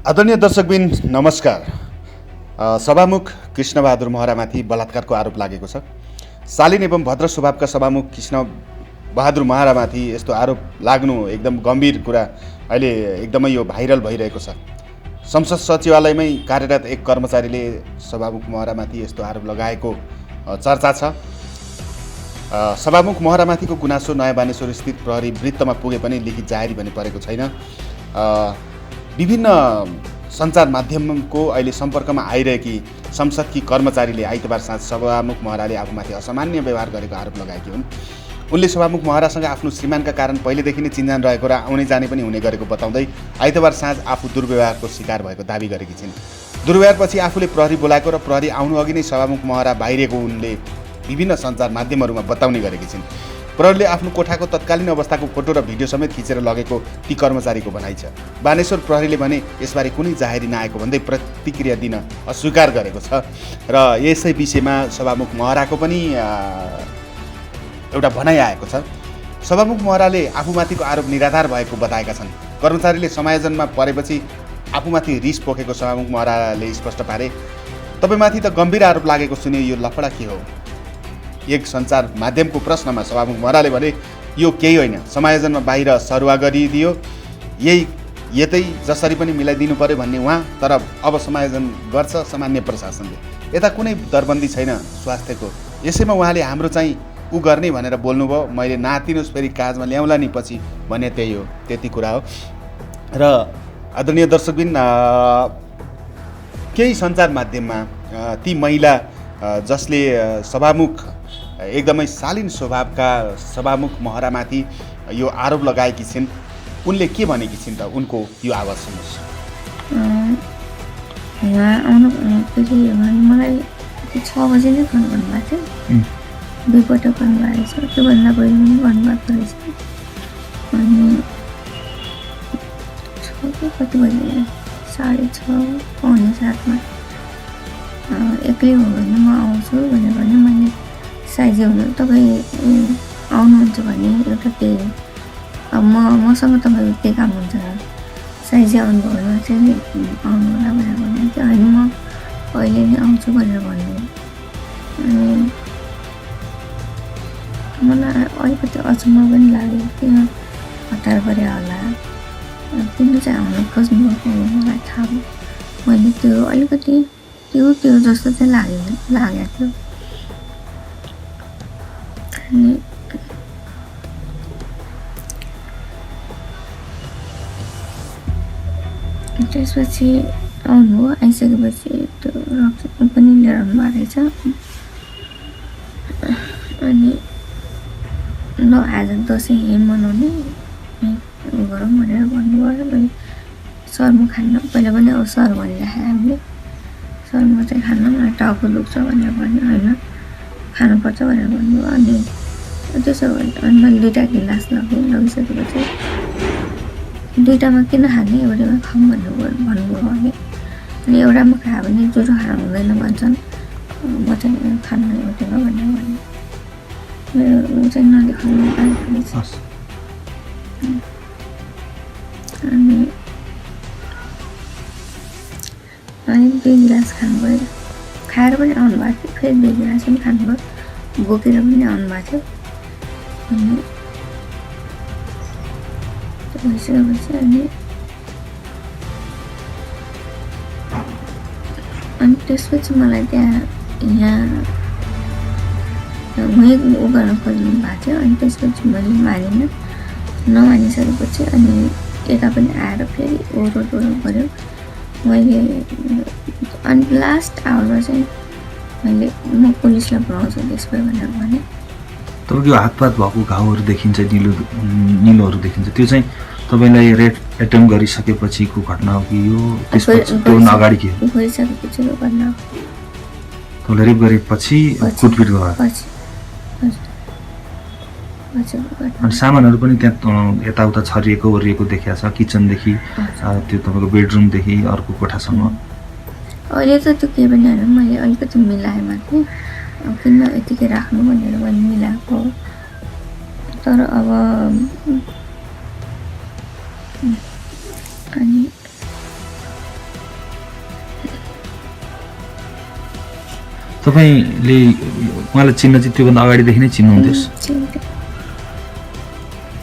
आदरणीय दर्शकबिन नमस्कार। सभामुख कृष्णबहादुर महरामाथि बलात्कारको आरोप लागेको छ। शालीन एवं भद्र स्वभावका सभामुख कृष्णबहादुर महरामाथि यस्तो आरोप लाग्नु एकदम गम्भीर कुरा। अहिले एकदमै यो भाइरल भइरहेको छ। संसद सचिवालयमै कार्यरत एक कर्मचारीले सभामुख महरामाथि यस्तो आरोप लगाएको चर्चा छ। सभामुख महरामाथिको गुनासो नयाँ बानेश्वर स्थित प्रहरी वृत्तमा पुगे पनि लिखित जाहेरी भने परेको छैन। विभिन्न सञ्चार माध्यमको अहिले सम्पर्कमा आइरहेकी संसदकी कर्मचारीले आइतबार साँझ सभामुख महराले आफूमाथि असामान्य व्यवहार गरेको आरोप लगाएकी हुन्। उनले सभामुख महरासँग आफ्नो श्रीमानका कारण पहिलेदेखि नै चिन्जान रहेको र आउने जाने पनि हुने गरेको बताउँदै आइतबार साँझ आफू दुर्व्यवहारको शिकार भएको दाबी गरेकी छिन्। दुर्व्यवहारपछि आफूले प्रहरी बोलाएको र प्रहरी आउनु अघि नै सभामुख महरा बाहिरिएको उनले विभिन्न सञ्चार माध्यमहरूमा बताउने गरेकी छिन्। प्रहरीले आफ्नो कोठाको तत्कालीन अवस्थाको फोटो र भिडियो समेत खिचेर लगेको ती कर्मचारीको भनाइ छ। बानेश्वर प्रहरीले भने यसबारे कुनै जाहेरी नआएको भन्दै प्रतिक्रिया दिन अस्वीकार गरेको छ र यसै विषयमा सभामुख महराको पनि एउटा भनाइ आएको छ। सभामुख महराले आफूमाथिको आरोप निराधार भएको बताएका छन्। कर्मचारीले समायोजनमा परेपछि आफूमाथि रिस पोखेको सभामुख महराले स्पष्ट पारे, तपाईमाथि त गम्भीर आरोप लागेको सुने, यो लफडा के हो? एक सञ्चार माध्यमको प्रश्नमा सभामुख महराले भने, यो केही होइन, समायोजनमा बाहिर सरुवा गरिदियो, यतै जसरी पनि मिलाइदिनु पर्यो भन्ने उहाँ, तर अब समायोजन गर्छ सामान्य प्रशासनले, यता कुनै दरबन्दी छैन स्वास्थ्यको। यसैमा उहाँले हाम्रो चाहिँ उ गर्ने भनेर बोल्नुभयो। मैले नातिनुहोस् फेरि काजमा ल्याउला नि पछि भने त्यही हो, त्यति कुरा हो। र आदरणीय दर्शकबिन, केही सञ्चार माध्यममा ती महिला जसले सभामुख एकदमै शालीन स्वभावका सभामुख महरामाथि यो आरोप लगाएकी छिन्, उनले के भनेकी छिन् त? उनको यो आवाज सुन्नुहोस्। मलाई 6 बजे नै फोन गर्नुभएको थियो। दुईपल्ट गर्नुभएको छ, त्योभन्दा पहिले पनि गर्नुभएको रहेछ। अनि 6 कति बजी, 6:30 पौने 7मा एक्लै हो भने म आउँछु भनेर भने मैले साइज हुनु तपाईँ आउनुहुन्छ भने एउटा केही अब मसँग तपाईँको केही काम हुन्छ, साइज आउनुभयो भने चाहिँ आउनु होला भनेर भनेको थियो। होइन म अहिले नै आउँछु भनेर भन्नु। अनि मलाई अलिकति अचम्म पनि लाग्यो, किन हतार गरे होला, किन चाहिँ आउनु खोज्नुभएको मलाई थाहा भयो। मैले त्यो अलिकति त्यो जस्तो चाहिँ लागेको थियो। अनि त्यसपछि आउनुभयो। आइसकेपछि त्यो रक्सी पनि लिएर आउनु भएको रहेछ। अनि ल आज दसैँ मनाउने गरौँ भनेर भन्नुभयो। मैले सर म खान्न, पहिला पनि अब सर भनिराखेँ हामीले, सर म चाहिँ खान्न, मलाई टाउको दुख्छ भनेर भन्यो। होइन खानुपर्छ भनेर भन्नुभयो। अनि त्यसो भने मैले 2टा गिलास लगिसकेपछि 2टामा किन खाने, एउटामा खाऊँ भन्नुभयो अघि। अनि एउटामा खायो भने ज्वरो खानु हुँदैन भन्छन्, म चाहिँ खान्न एउटामा भनेर भन्यो। मेरो चाहिँ नदेखाउनु आइपुगेछ। अनि 2 गिलास खानुभयो, खाएर पनि आउनु भएको थियो। फेरि 2 गिलास पनि खानुभयो, बोकेर पनि आउनु भएको थियो। अनि त्यो भइसकेपछि अनि त्यसपछि मलाई यहाँ उ गर्न खोज्नु भएको थियो। अनि त्यसपछि मैले मानिनँ। नमानिसकेपछि अनि यता पनि आएर फेरि ओह्रो गऱ्यो मैले। अनि लास्ट आवरमा चाहिँ मैले म पुलिसलाई बोलाउँछु त्यसपछि भनेर भने। तपाईँको हातपात भएको घाउहरू देखिन्छ, निलोहरू देखिन्छ, त्यो चाहिँ तपाईँलाई रेप एटेम्प गरिसकेपछिको घटना हो कि यो त्यसपछि त्योभन्दा अगाडि के हो? गरिसकेपछिको घटना हो। तपाईँलाई रेप गरेपछि कुटपिट गर्यो? अनि सामानहरू पनि त्यहाँ यताउता छरिएको ओरिएको देखिया छ, किचनदेखि त्यो तपाईँको बेडरुमदेखि अर्को कोठासम्म। अहिले त त्यो केही पनि होइन, मैले अलिकति मिलाएँ मात्रै, किन यतिकै राख्नु भनेर मैले मिलाएको। तर अब अनि तपाईँले उहाँलाई चिन्न चाहिँ त्योभन्दा अगाडिदेखि नै चिन्नुहुन्थ्यो? चिन्थेँ,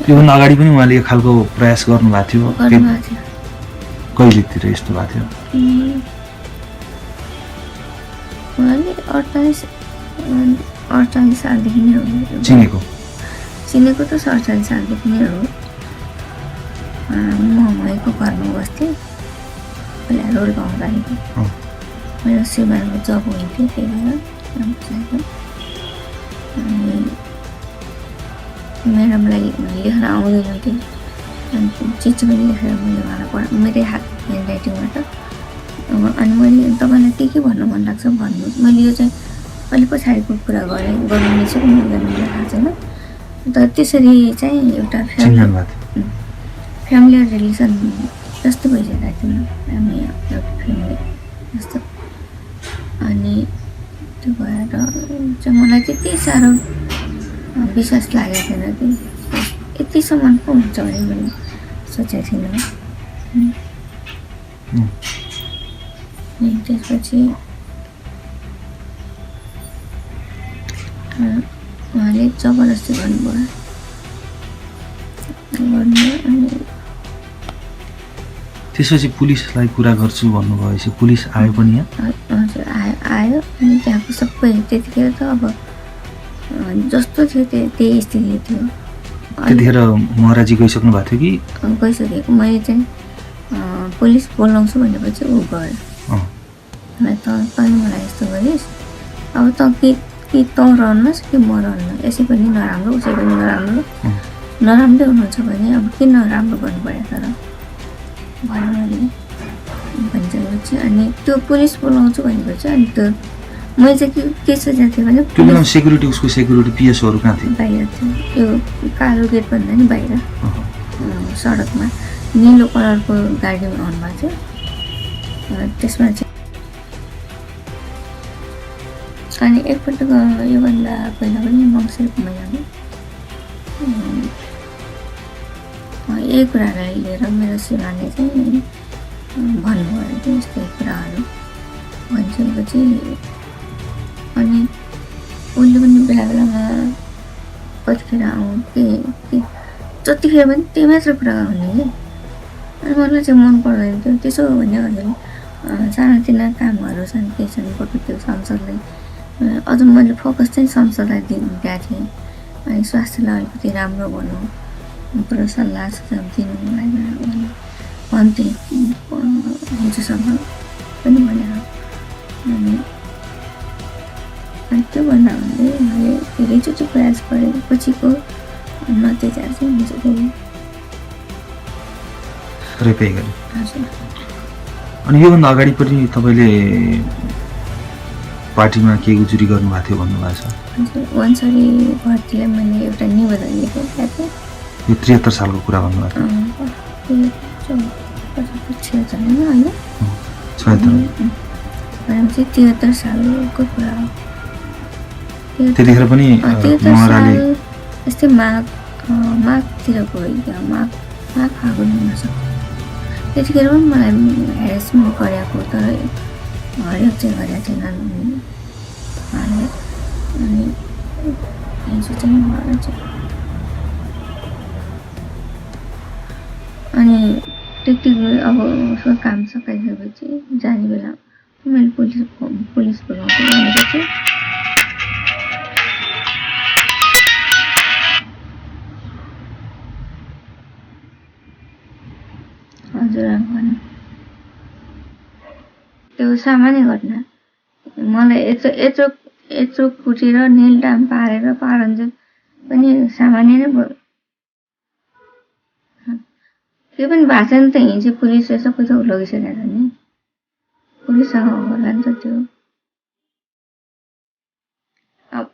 त्योभन्दा अगाडि पनि उहाँले यो खालको प्रयास गर्नुभएको थियो? गर्नुभएको थियो। कहिलेतिर यस्तो भएको थियो? उहाँले 48 सालदेखि नै हो चिनेको? चिनेको त 47 सालदेखि नै हो। म महीको घरमा बस्थेँ पहिला रोल पाउँदाखेरि। मेरो सिमाको जब हुन्थ्यो त्यही भएर अनि म्याडमलाई लेख्न आउँदैन थियो अनि चिठी पनि लेखेर मैले उहाँलाई मेरै हात ह्यान्ड राइटिङबाट अनि मैले तपाईँलाई के भन्नु मन लाग्छ भन्नुहोस्। मैले यो चाहिँ अलिक पछाडिको कुरा गर्नु मिल्छ कि मिल्दैन मलाई थाहा छैन। तर त्यसरी चाहिँ एउटा फ्यामिली रिलेसन जस्तो भइसकेको थियो हामी एउटा फ्यामिली जस्तो। अनि त्यो भएर चाहिँ मलाई त्यति साह्रो विश्वास लागेको थिएन कि यतिसम्म पो हुन्छ भने मैले सोचेको थिइनँ। अनि त्यसपछि उहाँले जबरजस्ती गर्नुभयो अनि त्यसपछि पुलिसलाई कुरा गर्छु भन्नुभएपछि पुलिस आयो पनि यहाँ? हजुर आयो अनि त्यहाँको सबै त्यतिखेर त अब जस्तो थियो त्यही स्थिति थियो। त्यतिखेर महाराजी गइसक्नु भएको थियो कि? गइसकेको। मैले चाहिँ पुलिस बोलाउँछु भनेपछि ऊ गयो। तँ मलाई यस्तो गरिस् अब त कि तँ रहनुहोस् कि म रहनु, यसै पनि नराम्रो उसै पनि नराम्रै हुनुहुन्छ भने अब किन राम्रो गर्नु पऱ्यो तर भन्यो मैले भनिसकेपछि अनि त्यो पुलिस बोलाउँछु भनेपछि अनि त्यो मैले चाहिँ के सोचेको थिएँ भने सेक्युरिटी उसको सेक्युरिटी पिएसहरू कहाँ थियो? बाहिर थियो। यो कालो गेट भन्दा नि बाहिर सडकमा निलो कलरको गाडीमा आउनुभएको थियो। त्यसमा चाहिँ अनि एकपल्ट योभन्दा पहिला पनि मङ्सिरको महिनामा यही कुरालाई लिएर मेरो श्रीमानले चाहिँ भन्नुभयो कि यस्तै कुराहरू भनिसकेपछि अनि उसले पनि बेला बेलामा कतिखेर आउँ के जतिखेर पनि त्यही मात्र कुरा हुने कि अनि मलाई चाहिँ मन पर्दैन थियो। त्यसो हो भने सानोतिना कामहरू छन् के छन् बरु त्यो संसदलाई अझ मैले फोकस चाहिँ संसदलाई दिएको थिएँ। अनि स्वास्थ्यलाई अलिकति राम्रो भनौँ पुरा सल्लाह सुझाव दिनु लागि भन्थेँ हुन्छसम्म पनि भनेर अनि त्यो भन्दा भन्दै मैले धेरैचोटि प्रयास गरेँ पछिको नतिजा चाहिँ हुन्छ हजुर। अनि योभन्दा अगाडि पनि तपाईँले पार्टीमा के उजुरी गर्नुभएको थियो भन्नुभएको छ? हजुर वन्सरी भर्तीलाई मैले एउटा निवेदन लेखेको थिएँ। यो 73 सालको कुरा भन्नुभएको थियो? 73 सालको कुरा हो। त्यतिखेर पनि यस्तै माघतिरको माघ फागुन हुन सक्छ। त्यतिखेर पनि मलाई हेरेसमेन्ट गरेको तर हरेक चाहिँ गरेका थिएनन् उहाँले। अनि हिजो चाहिँ मलाई चाहिँ अनि त्यति अब उसको काम सकाइसकेपछि जाने बेला मैले पुलिस बोलाउँछु भनेपछि हजुर भन्नु त्यो सामान्य घटना। मलाई यत्रो कुटेर निलडाम पारेर पारञ्जन पनि सामान्य नै भयो। के पनि भएको छैन त हिजो पुलिसले सबै थोक लगिसकेको छ नि पुलिससँग होला नि त त्यो। अब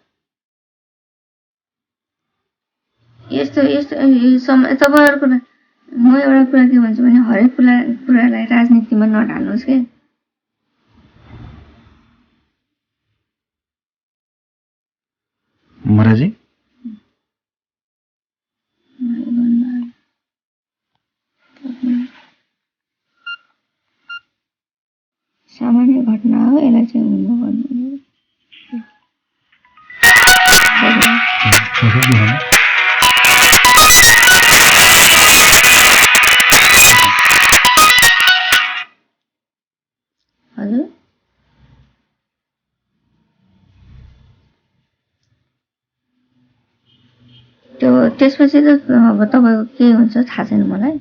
यस्तो तपाईँहरूको म एउटा कुरा के भन्छु भने हरेक कुरालाई राजनीतिमा नढाल्नुहोस् के। महाराजी सामान्य घटना हो, यसलाई चाहिँ हुनु भन्नु त्यसपछि त अब तपाईँको के हुन्छ थाहा छैन मलाई।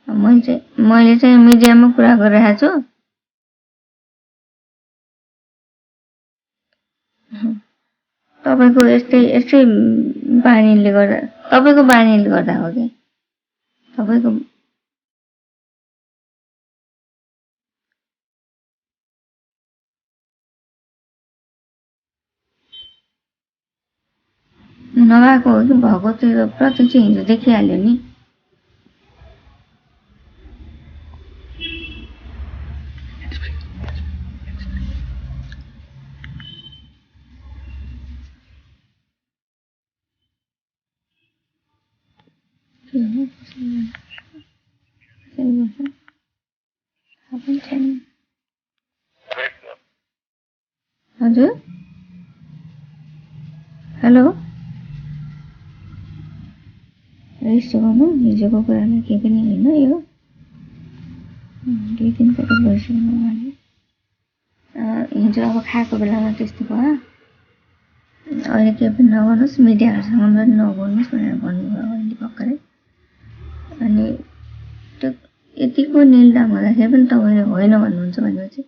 मैले चाहिँ मिडियामा कुरा गरिरहेको छु। तपाईँको यस्तै बानीले गर्दा, तपाईँको बानीले गर्दा हो कि तपाईँको नभएको हो कि भएको त्यो प्रत्यक्ष हिजो देखिहाल्यो नि। हजुर हेलो, यस्तो गर्नु हिजोको कुरामा केही पनि होइन। यो 2-3 पटक गरिसक्नु उहाँले। हिजो अब खाएको बेलामा त्यस्तो भयो। अहिले केही पनि नगर्नुहोस्, मिडियाहरूसँग पनि नबोल्नुहोस् भनेर भन्नुभयो अहिले भर्खरै। अनि त्यो यतिको निल्दाम हुँदाखेरि पनि तपाईँले होइन भन्नुहुन्छ भनेपछि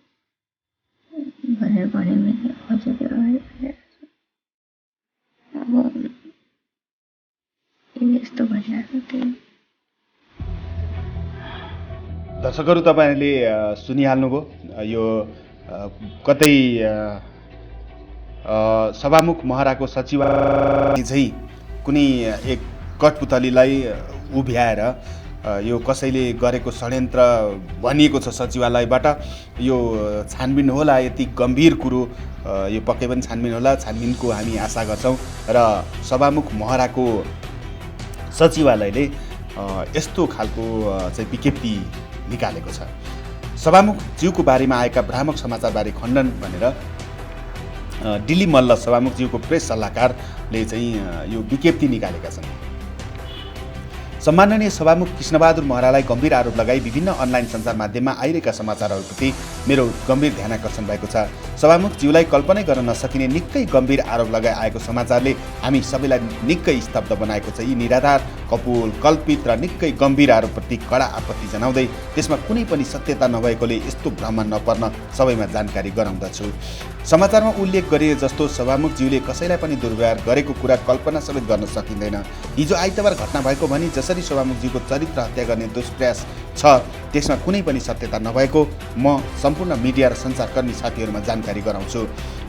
भनेर भने मैले हजुर त्यो अब यस्तो भइरहेको थियो। दर्शकहरू, तपाईँहरूले सुनिहाल्नुभयो। यो कतै सभामुख महराको सचिवालय चाहिँ कुनै एक कठपुतलीलाई उभ्याएर यो कसैले गरेको षड्यन्त्र भनिएको छ सचिवालयबाट। यो छानबिन होला, यति गम्भीर कुरो यो पक्कै पनि छानबिन होला। छानबिनको हामी आशा गर्छौँ र सभामुख महराको सचिवालयले यस्तो खालको चाहिँ विज्ञप्ति निकालेको छ। सभामुख ज्यूको बारेमा आएका भ्रामक समाचारबारे खण्डन भनेर दिल्ली मल्ल सभामुख ज्यूको प्रेस सल्लाहकारले चाहिँ यो विज्ञप्ति निकालेका छन्। सम्माननीय सभामुख कृष्णबहादुर महरालाई गम्भीर आरोप लगाई विभिन्न अनलाइन सञ्चार माध्यममा आइरहेका समाचारहरूप्रति मेरो गम्भीर ध्यानाकर्षण भएको छ। सभामुख ज्यूलाई कल्पनै गर्न नसकिने निकै गम्भीर आरोप लगाई आएको समाचारले हामी सबैलाई निकै स्तब्ध बनाएको छ। यी निराधार, कपोल, कल्पित र निकै गम्भीर आरोपप्रति कडा आपत्ति जनाउँदै त्यसमा कुनै पनि सत्यता नभएकोले यस्तो भ्रममा नपर्न सबैमा जानकारी गराउँदछु। समाचारमा उल्लेख गरिए जस्तो सभामुख ज्यूले कसैलाई पनि दुर्व्यवहार गरेको कुरा कल्पना समेत गर्न सकिँदैन। हिजो आइतबार घटना भएको भनी जसरी सभामुखज्यूको चरित्र हत्या गर्ने दुष्प्रयास छ त्यसमा कुनै पनि सत्यता नभएको म सम्पूर्ण मिडिया र सञ्चारकर्मी साथीहरूमा जानकारी गराउँछु।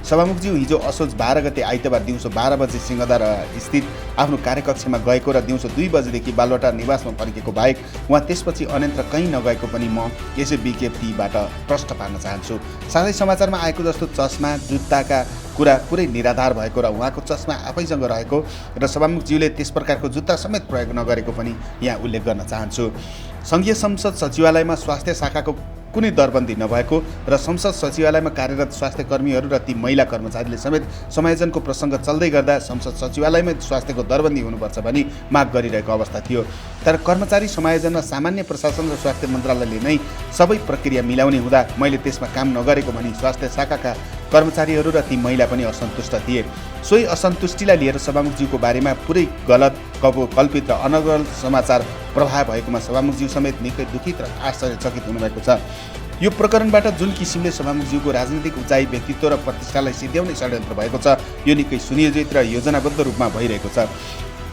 सभामुखज्यू हिजो असोज 12 गते आइतबार दिउँसो 12 बजे सिंहदर स्थित आफ्नो कार्यकक्षमा गएको र दिउँसो 2 बजेदेखि बालवाटार निवासमा फर्केको बाहेक उहाँ त्यसपछि अन्यत्र कहीँ नगएको पनि म यसै विज्ञप्तिबाट प्रष्ट पार्न चाहन्छु। साथै समाचारमा आएको जस्तो चस्मा, जुत्ताका कुरा पुरै निराधार भएको र उहाँको चस्मा आफैसँग रहेको र सभामुखज्यूले त्यस प्रकारको जुत्ता समेत प्रयोग नगरेको पनि यहाँ उल्लेख गर्न चाहन्छु। सङ्घीय संसद सचिवालयमा स्वास्थ्य शाखाको कुनै दरबन्दी नभएको र संसद सचिवालयमा कार्यरत स्वास्थ्य कर्मीहरू र ती महिला कर्मचारीले समेत समायोजनको प्रसङ्ग चल्दै गर्दा संसद सचिवालयमै स्वास्थ्यको दरबन्दी हुनुपर्छ भनी माग गरिरहेको अवस्था थियो। तर कर्मचारी समायोजनमा सामान्य प्रशासन र स्वास्थ्य मन्त्रालयले नै सबै प्रक्रिया मिलाउने हुँदा मैले त्यसमा काम नगरेको भनी स्वास्थ्य शाखाका कर्मचारीहरू र ती महिला पनि असन्तुष्ट थिए। सोही असन्तुष्टिलाई लिएर सभामुखज्यूको बारेमा पुरै गलत, कल्पित र अनर्गल समाचार प्रभाव भएकोमा सभामुखज्यू समेत निकै दुखित र आश्चर्यचकित हुनुभएको छ। यो प्रकरणबाट जुन किसिमले सभामुखज्यूको राजनीतिक उचाइ, व्यक्तित्व र प्रतिष्ठालाई सिध्याउने षड्यन्त्र भएको छ यो निकै सुनियोजित र योजनाबद्ध रूपमा भइरहेको छ।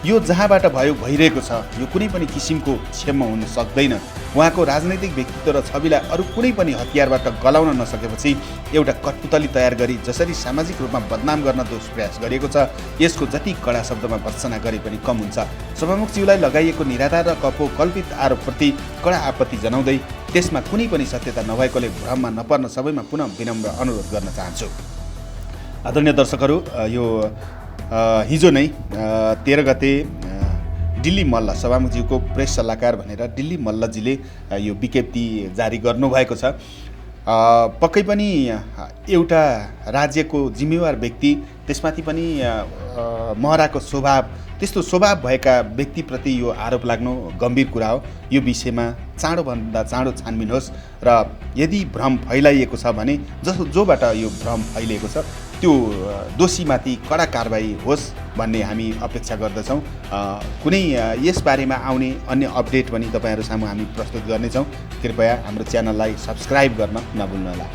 यो जहाँबाट भइरहेको छ यो कुनै पनि किसिमको क्षमा हुन सक्दैन। उहाँको राजनैतिक व्यक्तित्व र छविलाई अरू कुनै पनि हतियारबाट गलाउन नसकेपछि एउटा कठपुतली तयार गरी जसरी सामाजिक रूपमा बदनाम गर्न दुष्प्रयास गरिएको छ यसको जति कडा शब्दमा भर्त्सना गरे पनि कम हुन्छ। सभामुखज्यूलाई लगाइएको निराधार र कल्पित आरोपप्रति कडा आपत्ति जनाउँदै त्यसमा कुनै पनि सत्यता नभएकोले भ्रममा नपर्न सबैमा पुनः विनम्र अनुरोध गर्न चाहन्छु। आदरणीय दर्शकहरू, यो हिजो नै 13 गते दिल्ली मल्ल सभामुखज्यूको प्रेस सल्लाहकार भनेर दिल्ली मल्लजीले यो विज्ञप्ति जारी गर्नुभएको छ। पक्कै पनि एउटा राज्यको जिम्मेवार व्यक्ति, त्यसमाथि पनि महराको स्वभाव, त्यस्तो स्वभाव भएका व्यक्तिप्रति यो आरोप लाग्नु गम्भीर कुरा हो। यो विषयमा चाँडोभन्दा चाँडो छानबिन होस् र यदि भ्रम फैलाइएको छ भने जोबाट यो भ्रम फैलिएको छ त्यो दोषीमाथि कडा कारबाही होस् भन्ने हामी अपेक्षा गर्दछौँ। कुनै यसबारेमा आउने अन्य अपडेट पनि तपाईँहरू सामु हामी प्रस्तुत गर्नेछौँ। कृपया हाम्रो च्यानललाई सब्सक्राइब गर्न नभुल्नुहोला।